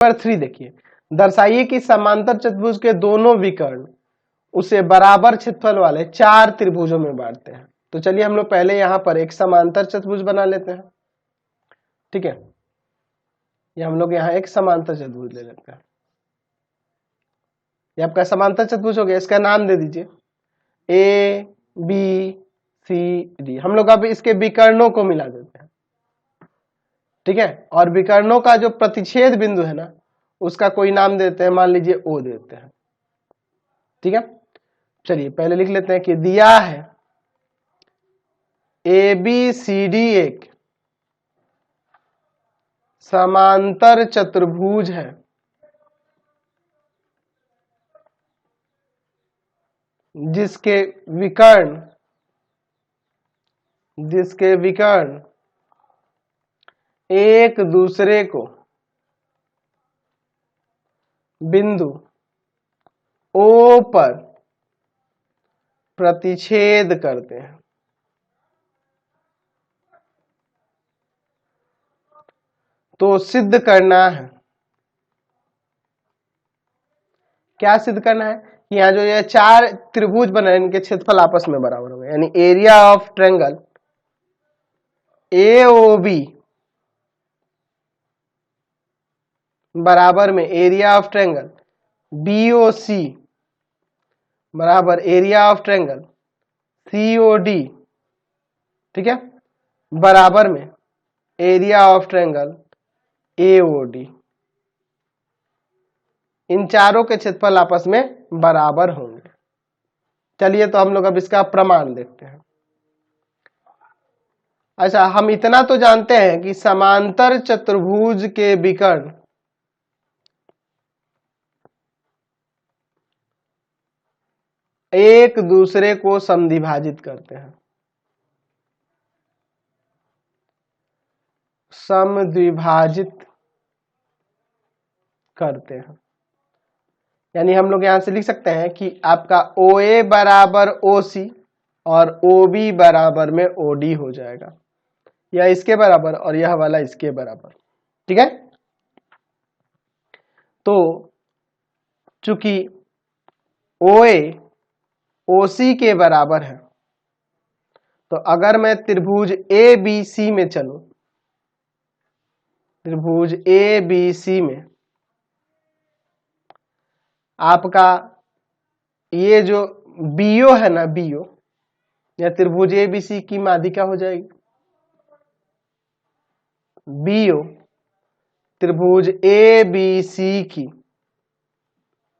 Number 3 देखिए, दर्शाइए कि समांतर चतुर्भुज के दोनों विकर्ण उसे बराबर क्षेत्रफल वाले 4 त्रिभुजों में बांटते हैं। तो चलिए हम लोग पहले यहां पर एक समांतर चतुर्भुज बना लेते हैं। ठीक है, ये हम लोग यहाँ एक समांतर चतुर्भुज ले लेते हैं। ये आपका समांतर चतुर्भुज हो गया, इसका नाम दे दीजिए ए बी सी डी। हम लोग अब इसके विकर्णों को मिला देते हैं। ठीक है, और विकर्णों का जो प्रतिच्छेद बिंदु है ना, उसका कोई नाम देते हैं, मान लीजिए ओ देते हैं। ठीक है, चलिए पहले लिख लेते हैं कि दिया है ए बी सी डी एक समांतर चतुर्भुज है जिसके विकर्ण एक दूसरे को बिंदु ओ पर प्रतिच्छेद करते हैं। तो सिद्ध करना है, क्या सिद्ध करना है? यहाँ जो ये 4 त्रिभुज बने इनके क्षेत्रफल आपस में बराबर होंगे, यानी एरिया ऑफ ट्रायंगल AOB बराबर में एरिया ऑफ ट्रायंगल BOC बराबर एरिया ऑफ ट्रायंगल COD। ठीक है, बराबर में एरिया ऑफ ट्रायंगल AOD। इन चारों के क्षेत्रफल आपस में बराबर होंगे। चलिए तो हम लोग अब इसका प्रमाण देखते हैं। अच्छा, हम इतना तो जानते हैं कि समांतर चतुर्भुज के विकर्ण एक दूसरे को समद्विभाजित करते हैं। समद्विभाजित करते हैं, यानी हम लोग यहां से लिख सकते हैं कि आपका OA बराबर OC और OB बराबर में OD हो जाएगा, या इसके बराबर और यह वाला इसके बराबर। ठीक है, तो चूंकि OA OC के बराबर है, तो अगर मैं त्रिभुज ABC में चलूं, त्रिभुज ABC में आपका ये जो BO है ना, BO या त्रिभुज ABC की माध्यिका हो जाएगी। BO त्रिभुज ABC की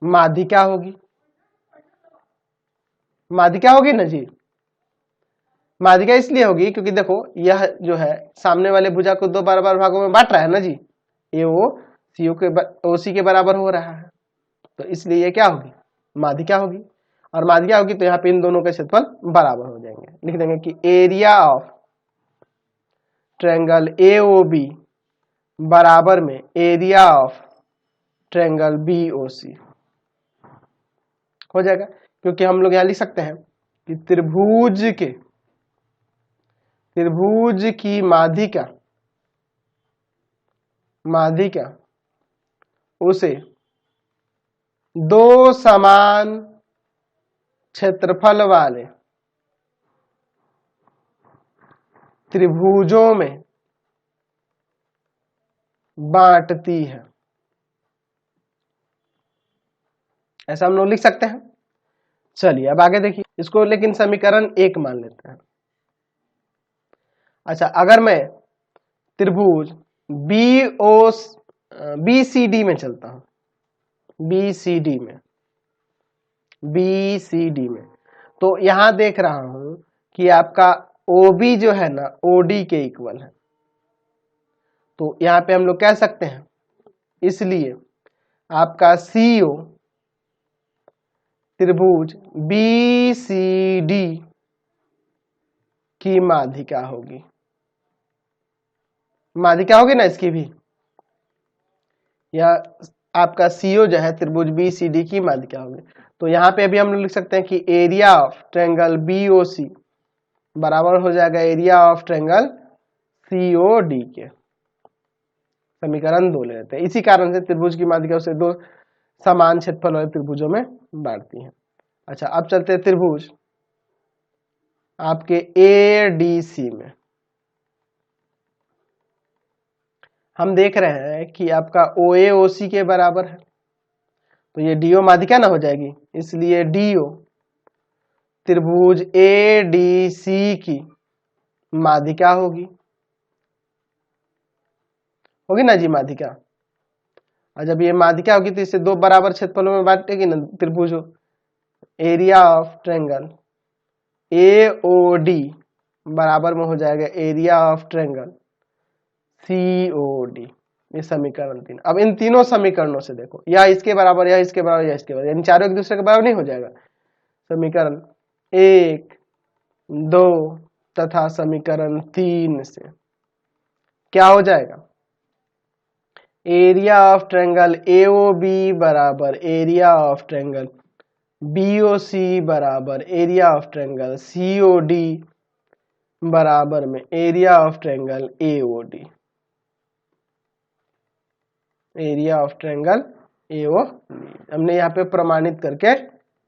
माध्यिका होगी। माध्यिका होगी ना जी। माध्यिका इसलिए होगी क्योंकि देखो यह जो है सामने वाले भुजा को 2 बराबर भागों में बांट रहा है ना जी, AO CO के OC के बराबर हो रहा है, तो इसलिए ये क्या होगी? माध्यिका होगी। और माध्यिका होगी तो यहाँ पे इन दोनों के क्षेत्रफल बराबर हो जाएंगे। लिख देंगे कि एरिया ऑफ ट्रायंगल AOB बराबर में एरिया ऑफ ट्रायंगल BOC हो जाएगा, क्योंकि हम लोग यहाँ लिख सकते हैं कि त्रिभुज की माध्यिका उसे 2 समान क्षेत्रफल वाले त्रिभुजों में बांटती है। ऐसा हम लोग लिख सकते हैं। चलिए अब आगे देखिए इसको, लेकिन समीकरण 1 मान लेते हैं। अच्छा, अगर मैं त्रिभुज BCD में चलता हूं, BCD में तो यहां देख रहा हूं कि आपका OB जो है ना OD के इक्वल है, तो यहां पे हम लोग कह सकते हैं, इसलिए आपका CO त्रिभुज BCD की माध्यिका होगी। माध्यिका होगी ना इसकी भी, या आपका CO जो है त्रिभुज BCD की माध्यिका होगी। तो यहाँ पे अभी हम लोग लिख सकते हैं कि एरिया ऑफ ट्रायंगल BOC बराबर हो जाएगा एरिया ऑफ ट्रायंगल COD के। समीकरण 2 ले लेते हैं। इसी कारण से त्रिभुज की माध्यिका उसे दो समान क्षेत्रफल वाले त्रिभुजों में बांटती है। अच्छा, अब चलते हैं त्रिभुज आपके ADC में। हम देख रहे हैं कि आपका OA OC के बराबर है, तो ये DO माध्यिका ना हो जाएगी, इसलिए DO त्रिभुज ADC की माध्यिका होगी ना जी, माध्यिका। और जब ये माध्यिका होगी तो इसे दो बराबर क्षेत्रफलों में बांटेगी ना त्रिभुज। एरिया ऑफ ट्रायंगल AOD बराबर में हो जाएगा एरिया ऑफ ट्रायंगल COD। ये समीकरण 3। अब इन तीनों समीकरणों से देखो, या इसके बराबर या इसके बराबर या इसके बराबर, यानी चारों एक दूसरे के बराबर नहीं हो जाएगा। समीकरण 1, 2 तथा समीकरण 3 से क्या हो जाएगा, एरिया ऑफ ट्रायंगल AOB बराबर एरिया ऑफ ट्रायंगल BOC बराबर एरिया ऑफ ट्रायंगल COD बराबर में area of triangle AOD। Area of triangle AOD हमने यहाँ पे प्रमाणित करके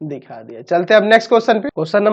दिखा दिया। चलते हैं अब नेक्स्ट क्वेश्चन पे। Question number